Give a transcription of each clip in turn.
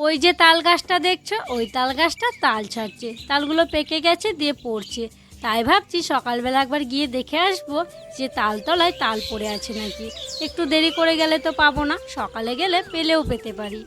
ওই যে তাল গাছটা দেখছো, ওই তাল গাছটা তাল ছাড়ছে, তালগুলো পেকে গেছে দিয়ে পড়ছে। তাই ভাবছি সকালবেলা একবার গিয়ে দেখে আসবো যে তালতলায় তাল পড়ে আছে নাকি। একটু দেরি করে গেলে তো পাবো না, সকালে গেলে পেলেও পেতে পারি।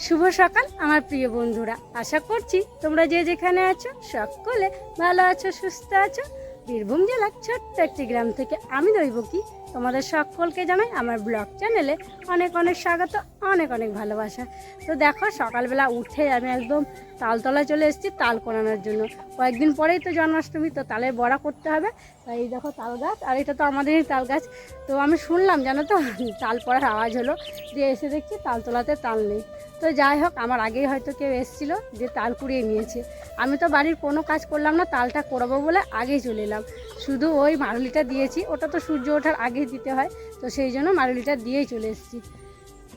শুভ সকাল আমার প্রিয় বন্ধুরা, আশা করছি তোমরা যে যেখানে আছো সকলে ভালো আছো, সুস্থ আছো। বীরভূম জেলার ছোট্ট একটি গ্রাম থেকে আমি দৈবকী তোমাদের সকলকে জানাই আমার ব্লগ চ্যানেলে অনেক অনেক স্বাগত, অনেক অনেক ভালোবাসা। তো দেখো সকালবেলা উঠে আমি একদম তালতলায় চলে এসেছি তাল কোরানোর জন্য। কয়েকদিন পরেই তো জন্মাষ্টমী, তো তালের বড়া করতে হবে। তাই এই দেখো তাল গাছ, আর এটা তো আমাদেরই তাল গাছ। তো আমি শুনলাম জানো তো তাল পড়ার আওয়াজ হলো, দিয়ে এসে দেখছি তালতলাতে তাল নেই। তো যাই হোক, আমার আগেই হয়তো কেউ এসেছিলো যে তাল কুড়িয়ে নিয়েছে। আমি তো বাড়ির কোনো কাজ করলাম না, তালটা কোরাবো বলে আগেই চলে এলাম। শুধু ওই মারুলিটা দিয়েছি, ওটা তো সূর্য ওঠার আগেই দিতে হয়, তো সেই জন্য মারুলিটা দিয়েই চলে এসেছি।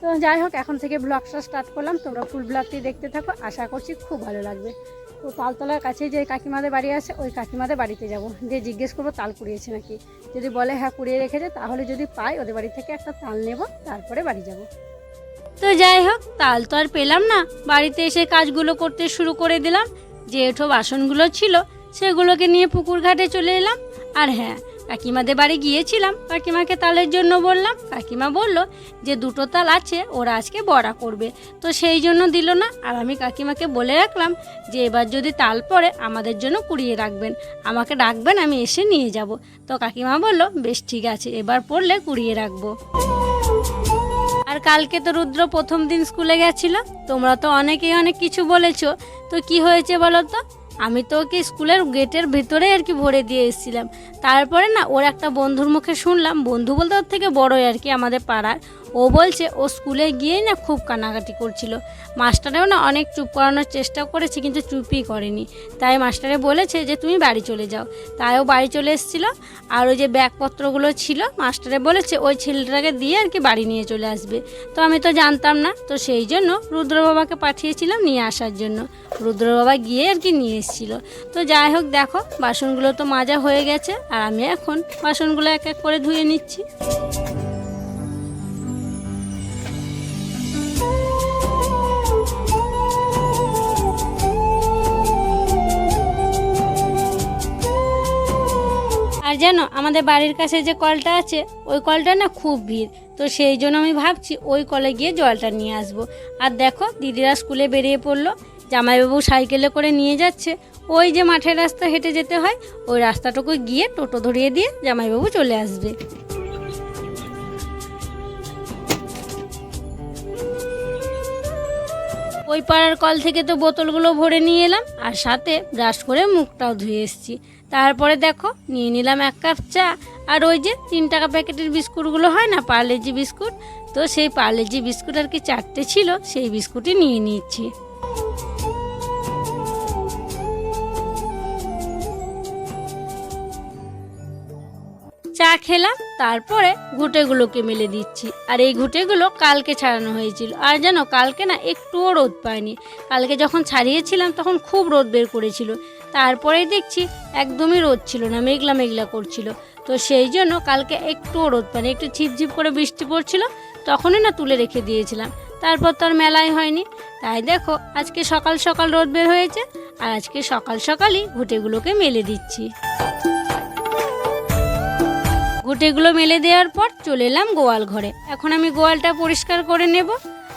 তো যাই হোক, এখন থেকে ব্লগটা স্টার্ট করলাম, তোমরা ফুল ব্লগটি দেখতে থাকো, আশা করছি খুব ভালো লাগবে। তো তালতলার কাছে যে কাকিমাদের বাড়ি আছে, ওই কাকিমাদের বাড়িতে যাব, দিয়ে জিজ্ঞেস করবো তাল কুড়িয়েছে নাকি। যদি বলে হ্যাঁ কুড়িয়ে রেখেছে, তাহলে যদি পাই ওদের বাড়ি থেকে একটা তাল নেব, তারপরে বাড়ি যাব। তো যাই হোক, তাল তো আর পেলাম না, বাড়িতে এসে কাজগুলো করতে শুরু করে দিলাম। যে এঁঠো বাসনগুলো ছিল সেগুলোকে নিয়ে পুকুর ঘাটে চলে এলাম। আর হ্যাঁ, কাকিমাদের বাড়ি গিয়েছিলাম, কাকিমাকে তালের জন্য বললাম। কাকিমা বলল যে দুটো তাল আছে, ওরা আজকে বড়া করবে, তো সেই জন্য দিল না। আর আমি কাকিমাকে বলে রাখলাম যে এবার যদি তাল পড়ে আমাদের জন্য কুড়িয়ে রাখবেন, আমাকে ডাকবেন, আমি এসে নিয়ে যাব। তো কাকিমা বলল বেশ ঠিক আছে, এবার পড়লে কুড়িয়ে রাখবো। আর কালকে তো রুদ্র প্রথম দিন স্কুলে গেছিল, তোমরা তো অনেকেই অনেক কিছু বলেছো। তো কি হয়েছে বলো তো, আমি তো ওকে স্কুলের গেটের ভেতরে আর কি ভরে দিয়ে এসেছিলাম। তারপরে না ওর একটা বন্ধুর মুখে শুনলাম, বন্ধু বলতে ওর থেকে বড়ই আর কি আমাদের পাড়ার, ও বলছে ও স্কুলে গিয়েই না খুব কান্নাকাটি করছিল। মাস্টারেও না অনেক চুপ করানোর চেষ্টা করেছে, কিন্তু চুপই করেনি। তাই মাস্টারে বলেছে যে তুমি বাড়ি চলে যাও। তাই ও বাড়ি চলে এসেছিলো। আর ওই যে ব্যাগপত্রগুলো ছিল, মাস্টারে বলেছে ওই ছেলেটাকে দিয়ে আর কি বাড়ি নিয়ে চলে আসবে। তো আমি তো জানতাম না, তো সেই জন্য রুদ্র বাবাকে পাঠিয়েছিলাম নিয়ে আসার জন্য। রুদ্র বাবা গিয়ে আর কি নিয়ে এসেছিলো। তো যাই হোক, দেখো বাসনগুলো তো মাজা হয়ে গেছে, আর আমি এখন বাসনগুলো এক এক করে ধুয়ে নিচ্ছি। আর জানো, আমাদের বাড়ির কাছে যে কলটা আছে, ওই কলটা না খুব ভিড়, তো সেই জন্য আমি ভাবছি ওই কলে গিয়ে জলটা নিয়ে আসবো। আর দেখো দিদিরা স্কুলে বেরিয়ে পড়লো, জামাইবাবু সাইকেলে করে নিয়ে যাচ্ছে। ওই যে মাঠের রাস্তা হেঁটে যেতে হয়, ওই রাস্তাটুকু গিয়ে টোটো ধরিয়ে দিয়ে জামাইবাবু চলে আসবে। ওই পাড়ার কল থেকে তো বোতলগুলো ভরে নিয়ে এলাম, আর সাথে ব্রাশ করে মুখটাও ধুয়ে এসেছি। তারপরে দেখো নিয়ে নিলাম এক কাপ চা, আর ওই যে 3 টাকা প্যাকেটের বিস্কুটগুলো হয় না, পার্লেজি বিস্কুট, তো সেই পার্লেজি বিস্কুট আর কি 4টে ছিল, সেই বিস্কুটই নিয়ে নিচ্ছি। চা খেলাম, তারপরে ঘুঁটেগুলোকে মেলে দিচ্ছি। আর এই ঘুঁটেগুলো কালকে ছাড়ানো হয়েছিল, আর জানো কালকে না একটুও রোদ পায়নি। কালকে যখন ছাড়িয়েছিলাম তখন খুব রোদ বের করেছিল, তারপরেই দেখছি একদমই রোদ ছিল না, মেঘলা মেঘলা করছিল। তো সেই জন্য কালকে একটুও রোদ পায়নি, একটু ঝিপঝিপ করে বৃষ্টি পড়ছিল, তখনই না তুলে রেখে দিয়েছিলাম। তারপর তো আর মেলাই হয়নি। তাই দেখো আজকে সকাল সকাল রোদ বের হয়েছে, আর আজকে সকাল সকালই ঘুঁটেগুলোকে মেলে দিচ্ছি। ঘুঁটেগুলো মেলে দেওয়ার পর চলে এলাম গোয়াল ঘরে। এখন আমি গোয়ালটা পরিষ্কার করে নেব।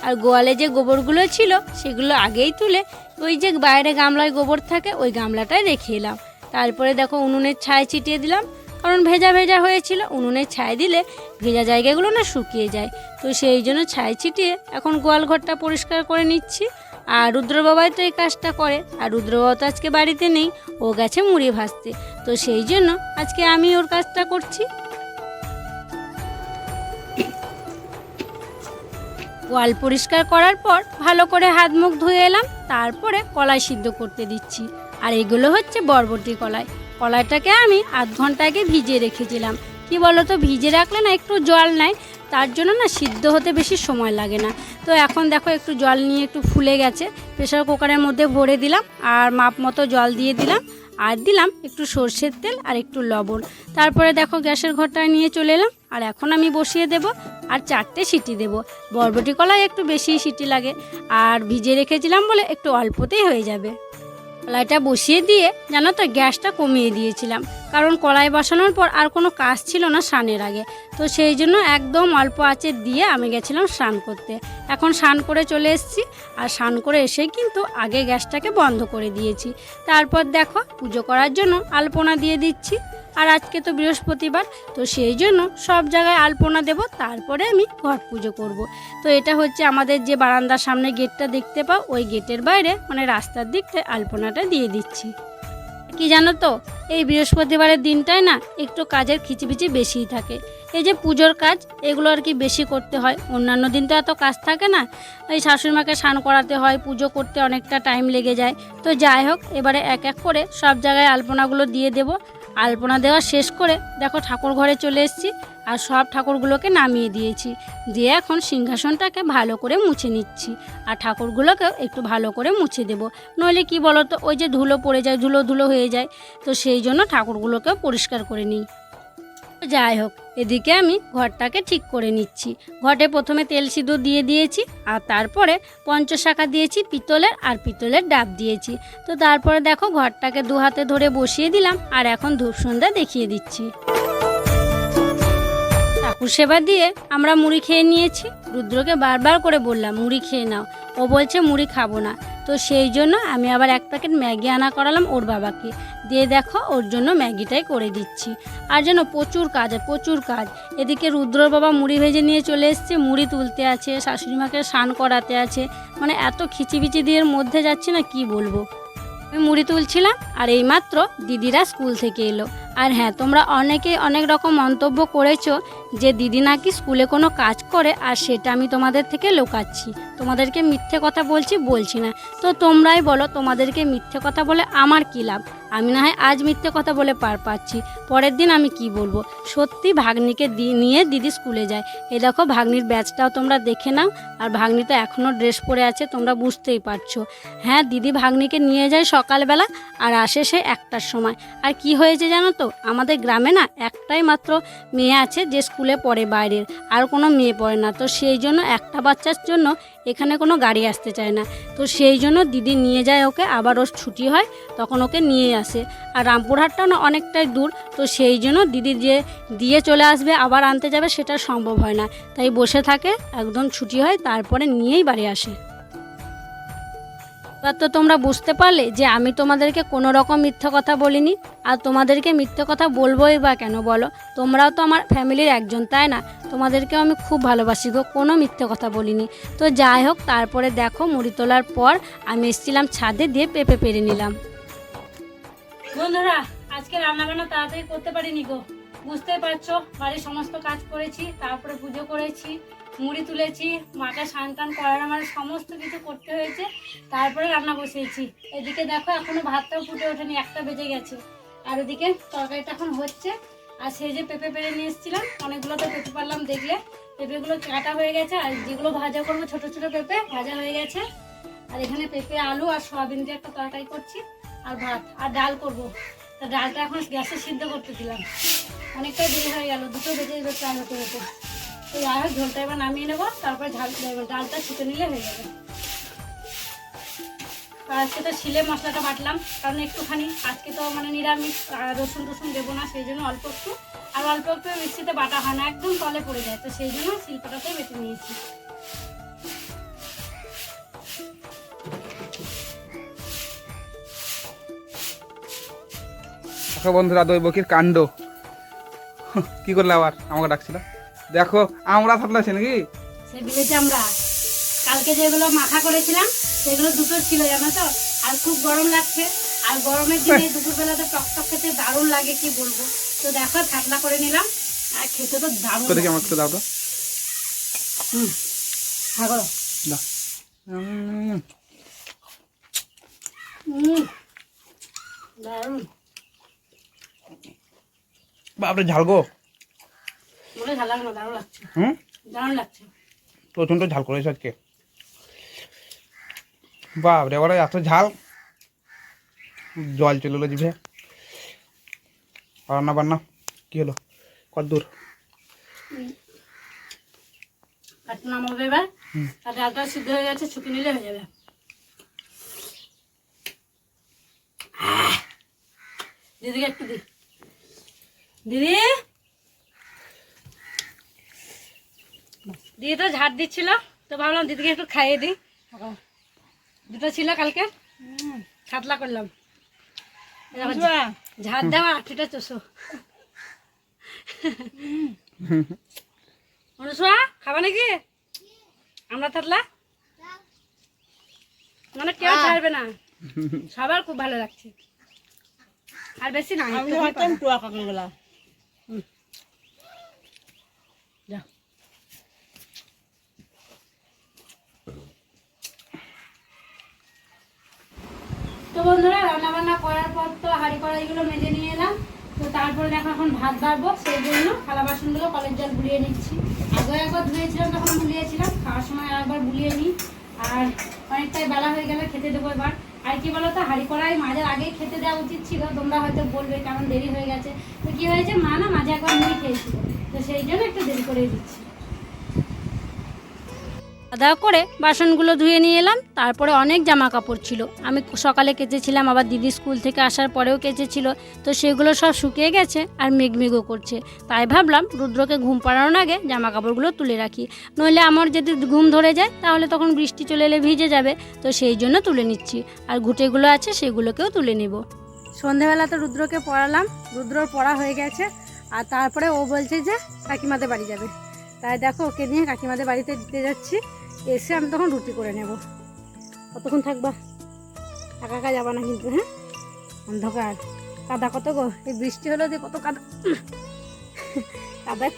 আর গোয়ালে যে গোবরগুলো ছিল সেগুলো আগেই তুলে ওই যে বাইরে গামলায় গোবর থাকে, ওই গামলাটায় রেখে এলাম। তারপরে দেখো উনুনের ছায় ছিটিয়ে দিলাম, কারণ ভেজা ভেজা হয়েছিল, উনুনের ছায় দিলে ভেজা জায়গাগুলো না শুকিয়ে যায়। তো সেই জন্য ছায় ছিটিয়ে এখন গোয়াল ঘরটা পরিষ্কার করে নিচ্ছি। আর রুদ্র বাবাই তো এই কাজটা করে, আর রুদ্র বাবা তো আজকে বাড়িতে নেই, ও গেছে মুড়ি ভাজতে, তো সেই জন্য আজকে আমি ওর কাজটা করছি। গোয়াল পরিষ্কার করার পর ভালো করে হাত মুখ ধুয়ে এলাম, তারপরে কলাই সিদ্ধ করতে দিচ্ছি। আর এগুলো হচ্ছে বরবটি কলাই। কলাইটাকে আমি আধ ঘন্টা আগে ভিজিয়ে রেখেছিলাম। কি বলো তো, ভিজে রাখলে না একটু জল নেয়, তার জন্য না সিদ্ধ হতে বেশি সময় লাগে না। তো এখন দেখো একটু জল নিয়ে একটু ফুলে গেছে, প্রেসার কুকারের মধ্যে ভরে দিলাম, আর মাপ মতো জল দিয়ে দিলাম, আর দিলাম একটু সর্ষের তেল আর একটু লবণ। তারপরে দেখো গ্যাসের ঘরটায় নিয়ে চলে এলাম, আর এখন আমি বসিয়ে দেব আর 4টে সিটি দেব। বরবটি কলাই একটু বেশি সিটি লাগে, আর ভিজিয়ে রেখেছিলাম বলে একটু অল্পতেই হয়ে যাবে। কড়াইটা বসিয়ে দিয়ে জানো তো গ্যাসটা কমিয়ে দিয়েছিলাম, কারণ কড়াই বসানোর পর আর কোনো কাজ ছিল না স্নানের আগে। তো সেই জন্য একদম অল্প আঁচে দিয়ে আমি গেছিলাম স্নান করতে। এখন স্নান করে চলে এসেছি, আর স্নান করে এসে কিন্তু আগে গ্যাসটাকে বন্ধ করে দিয়েছি। তারপর দেখো পুজো করার জন্য আলপনা দিয়ে দিচ্ছি। আর আজকে তো বৃহস্পতিবার, তো সেই জন্য সব জায়গায় আলপনা দেব, তারপরে আমি ঘট পুজো করব। তো এটা হচ্ছে আমাদের যে বারান্দার সামনে গেটটা দেখতে পাও, ওই গেটের বাইরে মানে রাস্তার দিকটায় আলপনাটা দিয়ে দিচ্ছি। কি জানো তো, এই বৃহস্পতিবারের দিনটায় না একটু কাজের খিচিবিচি বেশিই থাকে। এই যে পুজোর কাজ, এগুলো আর কি বেশি করতে হয়। অন্যান্য দিন তো এত কাজ থাকে না, এই শাশুড়িমাকে স্নান করাতে হয়, পুজো করতে অনেকটা টাইম লেগে যায়। তো যাই হোক, এবারে এক এক করে সব জায়গায় আলপনাগুলো দিয়ে দেব। আলপনা দেওয়া শেষ করে দেখো ঠাকুর ঘরে চলে এসেছি, আর সব ঠাকুরগুলোকে নামিয়ে দিয়েছি। দিয়ে এখন সিংহাসনটাকে ভালো করে মুছে নিচ্ছি, আর ঠাকুরগুলোকেও একটু ভালো করে মুছে দেব। নইলে কি বলো তো, ওই যে ধুলো পড়ে যায়, ধুলো ধুলো হয়ে যায়। তো সেই জন্য ঠাকুরগুলোকেও পরিষ্কার করে নিই। যাই হোক, এদিকে আমি ঘরটাকে ঠিক করে নিচ্ছি। ঘটে প্রথমে তেল সিঁদুর দিয়ে দিয়েছি, আর তারপরে পঞ্চশাখা দিয়েছি পিতলের, আর পিতলের ডাব দিয়েছি। তো তারপরে দেখো ঘরটাকে 2 হাতে ধরে বসিয়ে দিলাম, আর এখন ধূপ সন্ধ্যা দেখিয়ে দিচ্ছি। ঠাকুর সেবা দিয়ে আমরা মুড়ি খেয়ে নিয়েছি। রুদ্রকে বারবার করে বললাম মুড়ি খেয়ে নাও, ও বলছে মুড়ি খাবো না। তো সেই জন্য আমি আবার 1 প্যাকেট ম্যাগি আনা করালাম ওর বাবাকে দিয়ে। দেখো ওর জন্য ম্যাগিটাই করে দিচ্ছি। আর যেন প্রচুর কাজ, প্রচুর কাজ। এদিকে রুদ্রর বাবা মুড়ি ভেজে নিয়ে চলে এসছে, মুড়ি তুলতে আছে, শাশুড়িমাকে স্নান করাতে আছে, মানে এত খিচিবিচি দিয়ে মধ্যে যাচ্ছে না, কি বলবো। আমি মুড়ি তুলছিলাম, আর এইমাত্র দিদিরা স্কুল থেকে এলো। আর হ্যাঁ, তোমরা অনেকেই অনেক রকম মন্তব্য করেছো যে দিদি নাকি স্কুলে কোনো কাজ করে, আর সেটা আমি তোমাদের থেকে লুকাচ্ছি, তোমাদেরকে মিথ্যে কথা বলছি না। তো তোমরাই বলো, তোমাদেরকে মিথ্যে কথা বলে আমার কী লাভ? আমি না হয় আজ মিথ্যে কথা বলে পার পাচ্ছি, পরের দিন আমি কি বলবো? সত্যি ভাগ্নিকে নিয়ে দিদি স্কুলে যায়। এই দেখো ভাগ্নির ব্যাচটাও তোমরা দেখে নাও, আর ভাগ্নি তো এখনও ড্রেস পরে আছে, তোমরা বুঝতেই পারছো। হ্যাঁ, দিদি ভাগ্নিকে নিয়ে যায় সকালবেলা, আর আসে সে 1টার সময়। আর কি হয়েছে জানো তো, আমাদের গ্রামে না একটাই মাত্র মেয়ে আছে যে স্কুলে পড়ে বাইরের, আর কোনো মেয়ে পড়ে না। তো সেই জন্য একটা বাচ্চার জন্য এখানে কোনো গাড়ি আসতে চায় না। তো সেই জন্য দিদি নিয়ে যায় ওকে, আবার ওর ছুটি হয় তখন ওকে নিয়ে আসে। আর রামপুরহাটটাও না অনেকটাই দূর, তো সেই জন্য দিদি যে দিয়ে চলে আসবে আবার আনতে যাবে সেটা সম্ভব হয় না, তাই বসে থাকে, একদম ছুটি হয় তারপরে নিয়েই বাড়ি আসে। এবার তো তোমরা বুঝতে পারলে যে আমি তোমাদেরকে কোনো রকম মিথ্যে কথা বলিনি, আর তোমাদেরকে মিথ্যে কথা বলবোই বা কেন বলো? তোমরাও তো আমার ফ্যামিলির একজন, তাই না? তোমাদেরকেও আমি খুব ভালোবাসি গো, কোনো মিথ্যে কথা বলিনি। তো যাই হোক, তারপরে দেখো মুড়ি তোলার পর আমি এসেছিলাম ছাদে, দিয়ে পেঁপে পেরে নিলাম। বন্ধুরা, আজকে রান্নাবান্না তাড়াতাড়ি করতে পারিনি গো, বুঝতেই পারছো। বাড়ির সমস্ত কাজ করেছি, তারপরে পুজো করেছি, মুড়ি তুলেছি, মাকে স্নান টান করার আমার সমস্ত কিছু করতে হয়েছে, তারপরে রান্না বসিয়েছি। এদিকে দেখো এখনো ভাতটাও ফুটে ওঠেনি, 1টা বেজে গেছে। আর ওদিকে তরকারিটা এখন হচ্ছে। আর সেই যে পেঁপে পেরে নিয়ে এসেছিলাম, অনেকগুলো তো পেঁপে পারলাম, দেখলে পেঁপেগুলো কাটা হয়ে গেছে। আর যেগুলো ভাজা করবো ছোট ছোট পেঁপে ভাজা হয়ে গেছে। আর এখানে পেঁপে আলু আর সয়াবিন দিয়ে একটা তরকারি করছি, আর ভাত আর ডাল করবো। তা ডালটা এখন গ্যাসে সিদ্ধ করতে দিলাম, অনেকটাই দেরি হয়ে গেল, 2টো বেজে যাবে চাল হতে হতে। তো যাই হোক, ঝোলটা এবার নামিয়ে নেবো, তারপরে ডালটা ছুটে নিলে হয়ে যাবে। আর আজকে তো শিলে মশলাটা বাটলাম, কারণ একটুখানি আজকে তো মানে নিরামিষ, রসুন টসুন দেবো না, সেই জন্য অল্প একটু, আর অল্প একটু মিক্সিতে বাটা হয় না, একদম তলে পড়ে যায়। তো সেই জন্য শিলপাটাতেই বেটে নিয়েছি। বন্ধুরা, দৈবকীর কাণ্ড কি করলে আবার আমাকে ডাকছিল? দেখো আমরা থাকলে নাকি সে বিলেতে আমরা কালকে যেগুলো মাখা করেছিলাম সেগুলো 2টো ছিল, জানো তো। আর খুব গরম লাগছে, আর গরমের দিনে দুপুরবেলাতে টকটক খেতে দারুণ লাগে, কি বলবো। তো দেখো ঠান্ডা করে নিলাম, আর খেতে তো দারুণ। দেখি আমাকে একটু দাও তো। হ্যাঁ করো। দারুণ। বাপরে ঝাল গো, মনে ঝাল লাগলো, দারুণ লাগছে। দারুণ লাগছে, প্রচন্ড ঝাল করেছে আজকে। বাপরে বলে এত ঝাল, জল চলে এলো জিভে। রান্না বান্না কি হলো, কত দূর? কাটতে নামাবে এবার। আর ডালটা সিদ্ধ হয়ে গেছে, ছুটি নিলে হয়ে যাবে। দিদিকে একটু দি। দিদি দিদি তো ঝাড় দিচ্ছিল, তো ভাবলাম দিদিকে একটু খাইয়ে দিই। দুটো ছিল কালকে, ছাতলা করলাম। ঝাড় দেওয়া আঠিটা চোষো। অনুসোয়া খাবা নাকি আমরা থাকলা? মানে কেউ ছাড়বে না, সবার খুব ভালো লাগছে। আর বেশি না, তো বন্ধুরা রান্না বান্না করার পর তো হাঁড়ি কড়াইগুলো মেজে নিয়ে এলাম। তো তারপরে দেখো এখন ভাত বাড়বো, সেই জন্য থালা বাসনগুলো কলের জল বুলিয়ে নিচ্ছি। আগে একবার ধুয়েছিলাম, তখন বুলিয়েছিলাম, খাওয়ার সময় আরেকবার বুলিয়ে নিই। আর অনেকটাই বেলা হয়ে গেলে খেতে দেবো এবার। আর কি বলো তো, হাঁড়ি কড়াই মাঝের আগেই খেতে দেওয়া উচিত ছিল। তোমরা হয়তো বলবে কেমন দেরি হয়ে গেছে। তো কী হয়েছে, মা না মাঝে একবার মুড়ি খেয়েছিল, তো সেই জন্য একটু দেরি করে দিচ্ছি। খাওয়া করে বাসনগুলো ধুয়ে নিয়ে এলাম। তারপরে অনেক জামা কাপড় ছিল, আমি সকালে কেচেছিলাম, আবার দিদি স্কুল থেকে আসার পরেও কেচেছিল। তো সেগুলো সব শুকিয়ে গেছে আর মেঘমেঘও করছে। তাই ভাবলাম রুদ্রকে ঘুম পাড়ানোর আগে জামা কাপড়গুলো তুলে রাখি, নইলে আমার যদি ঘুম ধরে যায় তাহলে তখন বৃষ্টি চলে এলে ভিজে যাবে। তো সেই জন্য তুলে নিচ্ছি, আর ঘুঁটেগুলো আছে সেগুলোকেও তুলে নেব। সন্ধেবেলা তো রুদ্রকে পড়ালাম, রুদ্রর পড়া হয়ে গেছে। আর তারপরে ও বলছে যে কাকিমাদের বাড়ি যাবে। তাই দেখো ওকে নিয়ে কাকিমাদের বাড়িতে দিতে যাচ্ছি। এসে আমি তখন রুটি করে নেব। কতক্ষণ থাকবা? একা একা যাবা না কিন্তু, হ্যাঁ? অন্ধকার, কাদা কত গো, এই বৃষ্টি হলো যে কত কাদা, কাদায়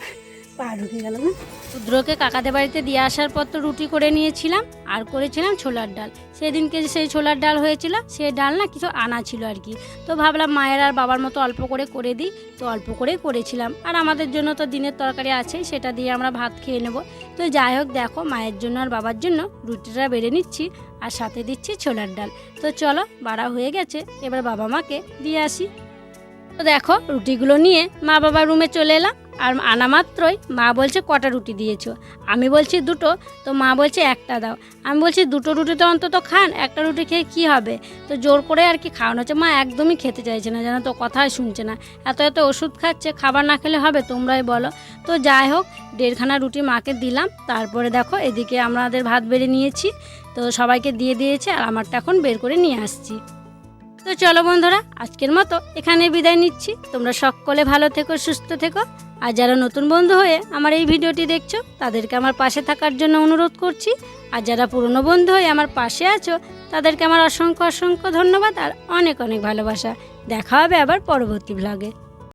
পা ঢুকে গেল না। রুদ্রকে কাকাদের বাড়িতে দিয়ে আসার পর তো রুটি করে নিয়েছিলাম, আর করেছিলাম ছোলার ডাল। সেদিনকে সেই ছোলার ডাল হয়েছিল, সেই ডাল না কিছু আনা ছিল আর কি। তো ভাবলাম মায়ের আর বাবার মতো অল্প করে দিই, তো অল্প করেই করেছিলাম। আর আমাদের জন্য তো দিনের তরকারি আছে, সেটা দিয়ে আমরা ভাত খেয়ে নেব। তো যাই হোক, দেখো মায়ের জন্য আর বাবার জন্য রুটিটা বেড়ে নিচ্ছি, আর সাথে দিচ্ছি ছোলার ডাল। তো চলো, বাড়া হয়ে গেছে, এবার বাবা মাকে দিয়ে আসি। তো দেখো রুটিগুলো নিয়ে মা বাবার রুমে চলে এলাম। আর আনা মাত্রই মা বলছে কটা রুটি দিয়েছো? আমি বলছি দুটো। তো মা বলছে একটা দাও। আমি বলছি দুটো রুটি তো অন্তত খান, একটা রুটি খেয়ে কী হবে? তো জোর করে আর কি খাওয়ানো হচ্ছে। মা একদমই খেতে চাইছে না, জানো তো, কথাই শুনছে না। এত ওষুধ খাচ্ছে, খাবার না খেলে হবে? তোমরাই বলো। তো যাই হোক, 1.5খানা রুটি মাকে দিলাম। তারপরে দেখো এদিকে আমাদের ভাত বেড়ে নিয়েছি, তো সবাইকে দিয়ে দিয়েছে, আর আমারটা এখন বের করে নিয়ে আসছি। তো চলো বন্ধুরা, আজকের মতো এখানে বিদায় নিচ্ছি। তোমরা সকলে ভালো থেকো, সুস্থ থেকো। আর যারা নতুন বন্ধু হয়ে আমার এই ভিডিওটি দেখছো, তাদেরকে আমার পাশে থাকার জন্য অনুরোধ করছি। আর যারা পুরনো বন্ধু হয়ে আমার পাশে আছো, তাদেরকে আমার অসংখ্য ধন্যবাদ আর অনেক ভালোবাসা। দেখা হবে আবার পরবর্তী ব্লগে।